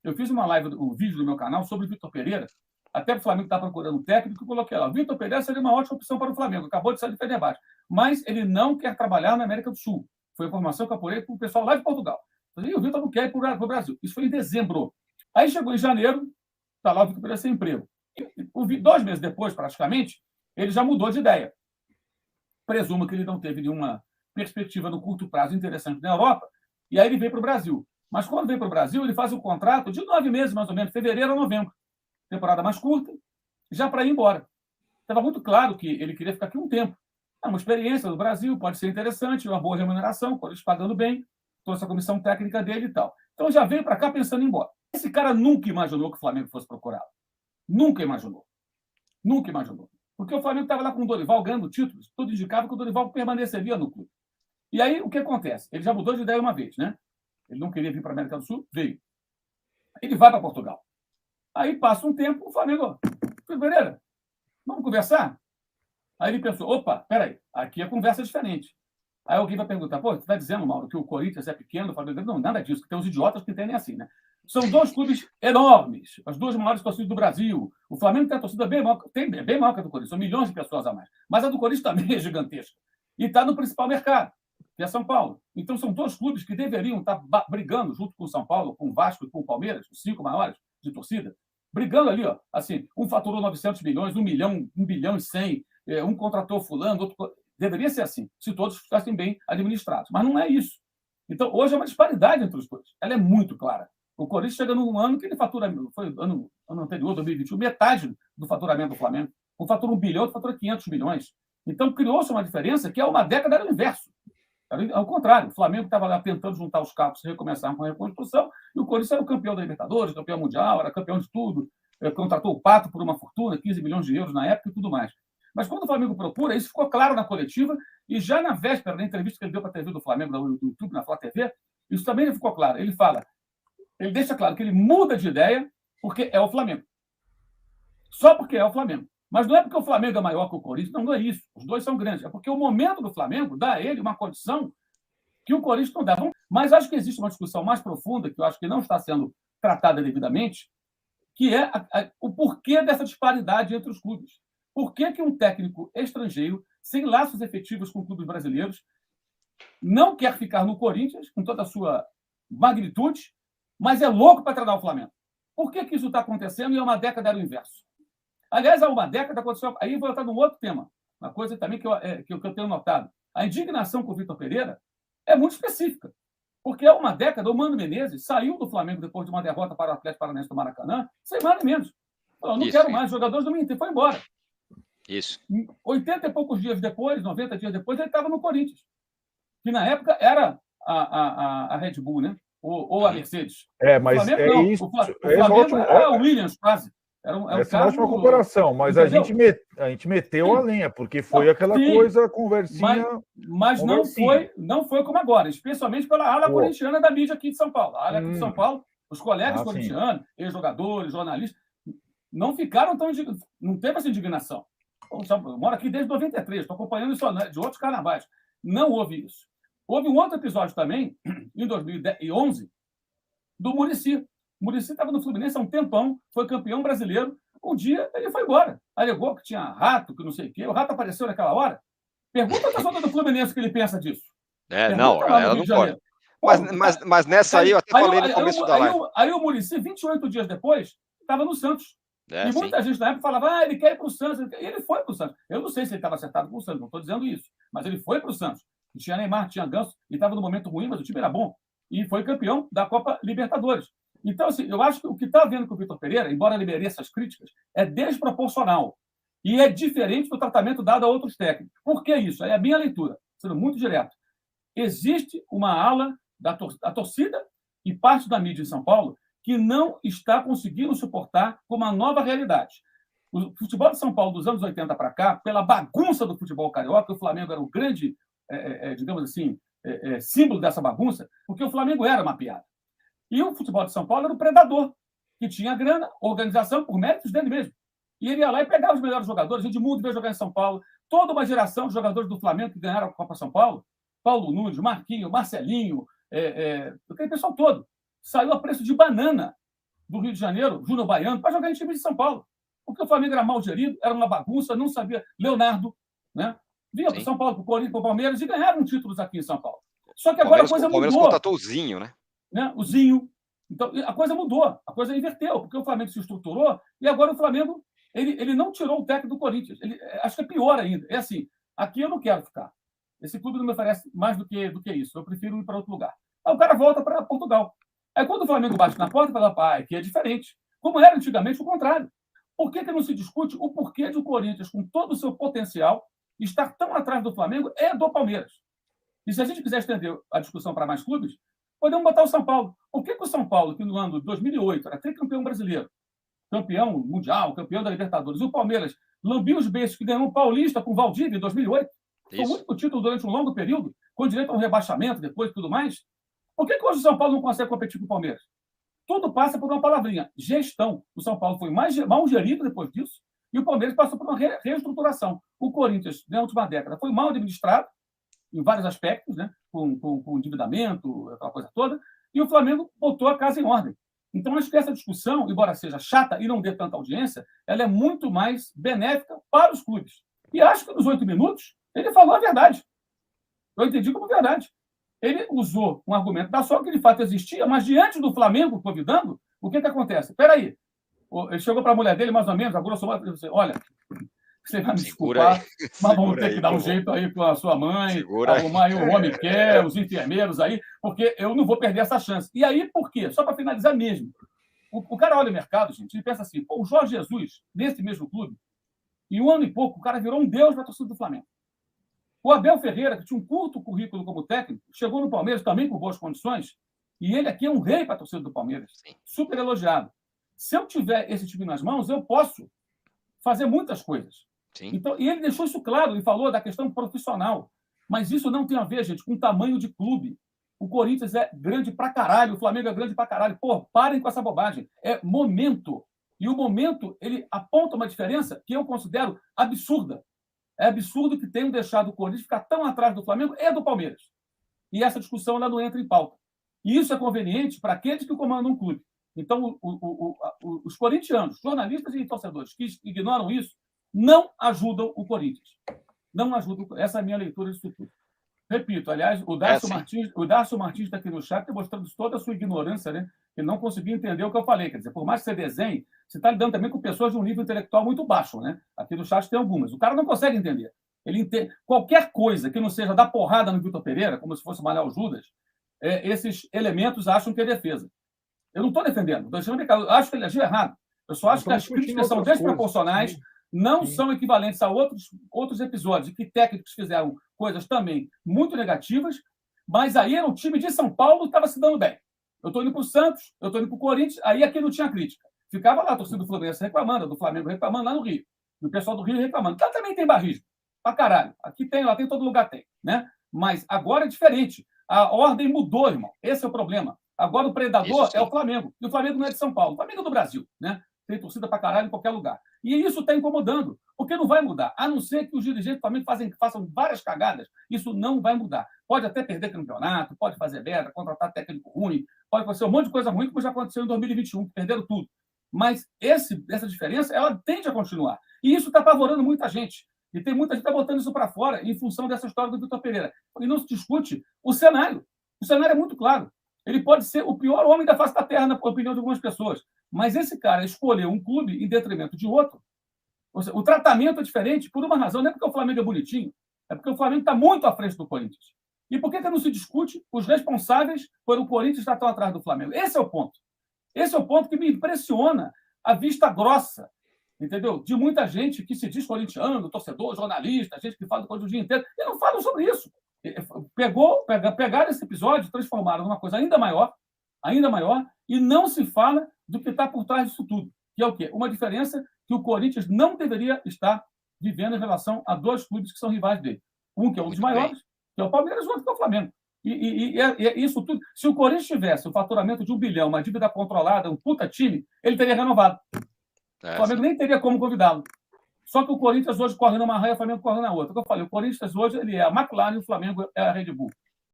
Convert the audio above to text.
Eu fiz uma live, um vídeo no meu canal sobre o Vitor Pereira, até o Flamengo está procurando um técnico, eu coloquei lá. O Vitor Pereira seria uma ótima opção para o Flamengo, acabou de sair do Fenerbahçe, mas ele não quer trabalhar na América do Sul. Foi a informação que eu apurei para o pessoal lá de Portugal. E o Vitor não quer ir para o Brasil. Isso foi em dezembro. Aí chegou em janeiro, está lá o Vitor Pereira sem emprego. E 2 meses depois, praticamente, ele já mudou de ideia. Presumo que ele não teve nenhuma perspectiva no curto prazo interessante na Europa, e aí ele veio para o Brasil. Mas quando veio para o Brasil, ele faz um contrato de 9 meses, mais ou menos, fevereiro a novembro. Temporada mais curta, já para ir embora. Estava muito claro que ele queria ficar aqui um tempo. É uma experiência no Brasil, pode ser interessante, uma boa remuneração, com eles pagando bem, toda essa comissão técnica dele e tal. Então já veio para cá pensando em ir embora. Esse cara nunca imaginou que o Flamengo fosse procurá-lo. Nunca imaginou. Nunca imaginou. Porque o Flamengo estava lá com o Dorival ganhando títulos, tudo indicava que o Dorival permaneceria no clube. E aí, o que acontece? Ele já mudou de ideia uma vez, né? Ele não queria vir para a América do Sul, veio. Ele vai para Portugal. Aí passa um tempo, o Flamengo, Pereira, vamos conversar? Aí ele pensou, opa, peraí, aqui a conversa é diferente. Aí alguém vai perguntar, pô, você está dizendo, Mauro, que o Corinthians é pequeno? O Flamengo, não, nada disso, que tem uns idiotas que entendem assim, né? São 2 clubes enormes, as 2 maiores torcidas do Brasil. O Flamengo tem a torcida bem maior, bem maior que a do Corinthians, são milhões de pessoas a mais. Mas a do Corinthians também é gigantesca. E está no principal mercado, que é São Paulo. Então são 2 clubes que deveriam estar brigando junto com o São Paulo, com o Vasco e com o Palmeiras, os 5 maiores de torcida, brigando ali, ó, assim, um faturou 900 milhões, 1 milhão, 1 bilhão e 100, um contratou fulano, outro... Deveria ser assim, se todos ficassem bem administrados. Mas não é isso. Então, hoje é uma disparidade entre os clubes. Ela é muito clara. O Corinthians chega num ano que ele fatura, foi ano anterior, 2021, metade do faturamento do Flamengo. Um fatura 1 bilhão, outro fatura 500 milhões. Então, criou-se uma diferença que há uma década era o inverso. Era ao contrário. O Flamengo estava lá tentando juntar os cabos e recomeçar com a reconstrução, e o Corinthians era o campeão da Libertadores, campeão mundial, era campeão de tudo. Contratou o Pato por uma fortuna, 15 milhões de euros na época e tudo mais. Mas quando o Flamengo procura, isso ficou claro na coletiva, e já na véspera da entrevista que ele deu para a TV do Flamengo, no YouTube, na Flá TV, isso também ficou claro. Ele fala, ele deixa claro que ele muda de ideia porque é o Flamengo. Só porque é o Flamengo. Mas não é porque o Flamengo é maior que o Corinthians, não é isso. Os 2 são grandes. É porque o momento do Flamengo dá a ele uma condição que o Corinthians não dá. Mas acho que existe uma discussão mais profunda, que eu acho que não está sendo tratada devidamente, que é o porquê dessa disparidade entre os clubes. Por que um técnico estrangeiro, sem laços efetivos com clubes brasileiros, não quer ficar no Corinthians, com toda a sua magnitude, mas é louco para treinar o Flamengo? Por que isso está acontecendo e há uma década era o inverso? Aliás, há uma década aconteceu... Aí vou entrar num outro tema, uma coisa também que eu tenho notado. A indignação com o Vitor Pereira é muito específica, porque há uma década o Mano Menezes saiu do Flamengo depois de uma derrota para o Atlético Paranaense do Maracanã, sem mais nem menos. Falou, não quero mais, os jogadores do Inter, foi embora. Isso. 80 e poucos dias depois, 90 dias depois, ele estava no Corinthians, que na época era a Red Bull, né? Ou a Mercedes. Mas Flamengo, é não. isso. O Flamengo era o Williams, quase. Essa é uma ótima comparação, mas a gente meteu a lenha, porque foi aquela coisa, conversinha. Mas não foi como agora, especialmente pela ala corintiana da mídia aqui de São Paulo. A ala aqui de São Paulo, os colegas corintianos, ex-jogadores, jornalistas, não ficaram tão indignados, não teve essa indignação. Eu moro aqui desde 93, estou acompanhando isso de outros carnavais. Não houve isso. Houve um outro episódio também, em 2011, do Muricy. O Muricy estava no Fluminense há um tempão, foi campeão brasileiro. Um dia ele foi embora. Alegou que tinha rato, que não sei o quê. O rato apareceu naquela hora. Pergunta ao pessoal do Fluminense o que ele pensa disso. Não, ela não pode. Mas nessa aí, eu até falei no começo da live. Aí o Muricy, 28 dias depois, estava no Santos. E muita gente na época falava, ele quer ir para o Santos. E ele foi para o Santos. Eu não sei se ele estava acertado com o Santos, não estou dizendo isso. Mas ele foi para o Santos. Tinha Neymar, tinha Ganso, e estava no momento ruim, mas o time era bom. E foi campeão da Copa Libertadores. Então, assim, eu acho que o que está havendo com o Vitor Pereira, embora ele mereça as críticas, é desproporcional. E é diferente do tratamento dado a outros técnicos. Por que isso? É a minha leitura, sendo muito direto. Existe uma ala da torcida e parte da mídia em São Paulo que não está conseguindo suportar como uma nova realidade. O futebol de São Paulo dos anos 80 para cá, pela bagunça do futebol carioca, o Flamengo era o grande, digamos assim, símbolo dessa bagunça, porque o Flamengo era uma piada. E o futebol de São Paulo era o predador, que tinha grana, organização, por méritos dele mesmo. E ele ia lá e pegava os melhores jogadores. Edmundo veio jogar em São Paulo. Toda uma geração de jogadores do Flamengo que ganharam a Copa São Paulo, Paulo Nunes, Marquinhos, Marcelinho, aquele pessoal todo, saiu a preço de banana. do Rio de Janeiro, Júnior Baiano, para jogar em time de São Paulo. Porque o Flamengo era mal gerido, era uma bagunça, não sabia. Leonardo, né? Vinha para São Paulo, para o Corinthians, para o Palmeiras e ganharam títulos aqui em São Paulo. Só que agora a coisa mudou. O Palmeiras contratou o Zinho, né? O Zinho. Então, a coisa mudou, a coisa inverteu, porque o Flamengo se estruturou e agora o Flamengo ele não tirou o técnico do Corinthians. Acho que é pior ainda. É assim, aqui eu não quero ficar. Esse clube não me oferece mais do que isso. Eu prefiro ir para outro lugar. Aí o cara volta para Portugal. Aí quando o Flamengo bate na porta, fala, aqui é diferente. Como era antigamente, o contrário. Por que não se discute o porquê de o Corinthians, com todo o seu potencial, estar tão atrás do Flamengo e do Palmeiras? E se a gente quiser estender a discussão para mais clubes, podemos botar o São Paulo. Por que o São Paulo, que no ano de 2008 era tricampeão brasileiro, campeão mundial, campeão da Libertadores, e o Palmeiras lambiu os beijos que ganhou o Paulista com o Valdívia em 2008, foi o único título durante um longo período, com direito a um rebaixamento depois e tudo mais. Por que hoje o São Paulo não consegue competir com o Palmeiras? Tudo passa por uma palavrinha, gestão. O São Paulo foi mal gerido depois disso, e o Palmeiras passou por uma reestruturação. O Corinthians, na última década, foi mal administrado, em vários aspectos, né? com endividamento, aquela coisa toda, e o Flamengo botou a casa em ordem. Então, acho que essa discussão, embora seja chata e não dê tanta audiência, ela é muito mais benéfica para os clubes. E acho que nos 8 minutos ele falou a verdade. Eu entendi como verdade. Ele usou um argumento da sorte que de fato existia, mas diante do Flamengo convidando, o que acontece? Espera aí. Ele chegou para a mulher dele, mais ou menos, a grosso modo, e disse, olha, você vai me desculpar, mas vamos ter que dar um jeito aí com a sua mãe, arrumar aí o homem quer, os enfermeiros aí, porque eu não vou perder essa chance. E aí, por quê? Só para finalizar mesmo. O cara olha o mercado, gente, e pensa assim, o Jorge Jesus, nesse mesmo clube, em um ano e pouco, o cara virou um deus para a torcida do Flamengo. O Abel Ferreira, que tinha um curto currículo como técnico, chegou no Palmeiras também com boas condições, e ele aqui é um rei para a torcida do Palmeiras. Super elogiado. Se eu tiver esse time nas mãos, eu posso fazer muitas coisas. Então, e ele deixou isso claro, ele falou da questão profissional. Mas isso não tem a ver, gente, com o tamanho de clube. O Corinthians é grande pra caralho, o Flamengo é grande pra caralho. Pô, parem com essa bobagem. É momento. E o momento, ele aponta uma diferença que eu considero absurda. É absurdo que tenham deixado o Corinthians ficar tão atrás do Flamengo e do Palmeiras. E essa discussão ela não entra em pauta. E isso é conveniente para aqueles que comandam um clube. Então, os corintianos, jornalistas e torcedores que ignoram isso, não ajudam o Corinthians. Não ajudam. Essa é a minha leitura disso tudo. Repito, aliás, o Darcio Martins está aqui no chat mostrando toda a sua ignorância, né? Ele não conseguiu entender o que eu falei. Quer dizer, por mais que você desenhe, você está lidando também com pessoas de um nível intelectual muito baixo, né? Aqui no chat tem algumas. O cara não consegue entender. Ele entende qualquer coisa que não seja dar porrada no Vitor Pereira, como se fosse malhar o Judas, esses elementos acham que é defesa. Eu não estou defendendo. Eu acho que ele agiu errado. Eu só acho que as críticas são desproporcionais, não são equivalentes a outros episódios que técnicos fizeram coisas também muito negativas, mas aí era o time de São Paulo que estava se dando bem. Eu estou indo para o Santos, eu estou indo para o Corinthians, aí aqui não tinha crítica. Ficava lá a torcida do Fluminense reclamando, do Flamengo reclamando, lá no Rio. E o pessoal do Rio reclamando. Então também tem barrismo. Pra caralho. Aqui tem, lá tem, todo lugar tem. Né? Mas agora é diferente. A ordem mudou, irmão. Esse é o problema. Agora o predador é o Flamengo. E o Flamengo não é de São Paulo. O Flamengo é do Brasil. Né? Tem torcida pra caralho em qualquer lugar. E isso está incomodando. Porque não vai mudar. A não ser que os dirigentes também façam várias cagadas. Isso não vai mudar. Pode até perder campeonato, pode fazer merda, contratar técnico ruim, pode acontecer um monte de coisa ruim, como já aconteceu em 2021, que perderam tudo. Mas essa diferença, ela tende a continuar. E isso está apavorando muita gente. E tem muita gente que está botando isso para fora em função dessa história do Vitor Pereira. E não se discute o cenário. O cenário é muito claro. Ele pode ser o pior homem da face da terra, na opinião de algumas pessoas. Mas esse cara escolheu um clube em detrimento de outro. Ou seja, o tratamento é diferente por uma razão. Não é porque o Flamengo é bonitinho, é porque o Flamengo está muito à frente do Corinthians. E por que não se discute os responsáveis por o Corinthians estar tão atrás do Flamengo? Esse é o ponto. Esse é o ponto que me impressiona a vista grossa, entendeu? De muita gente que se diz corintiano, torcedor, jornalista, gente que fala do Corinthians o dia inteiro, e não falam sobre isso. Pegaram esse episódio, transformaram numa coisa ainda maior, e não se fala do que está por trás disso tudo. Que é o quê? Uma diferença que o Corinthians não deveria estar vivendo em relação a dois clubes que são rivais dele. Um que é um dos maiores, que é o Palmeiras, e o outro que é o Flamengo. E isso tudo. Se o Corinthians tivesse o faturamento de 1 bilhão, uma dívida controlada, um puta time, ele teria renovado. O Flamengo nem teria como convidá-lo. Só que o Corinthians hoje corre numa raia, o Flamengo corre na outra. Como eu falei, o Corinthians hoje ele é a McLaren e o Flamengo é a Red Bull.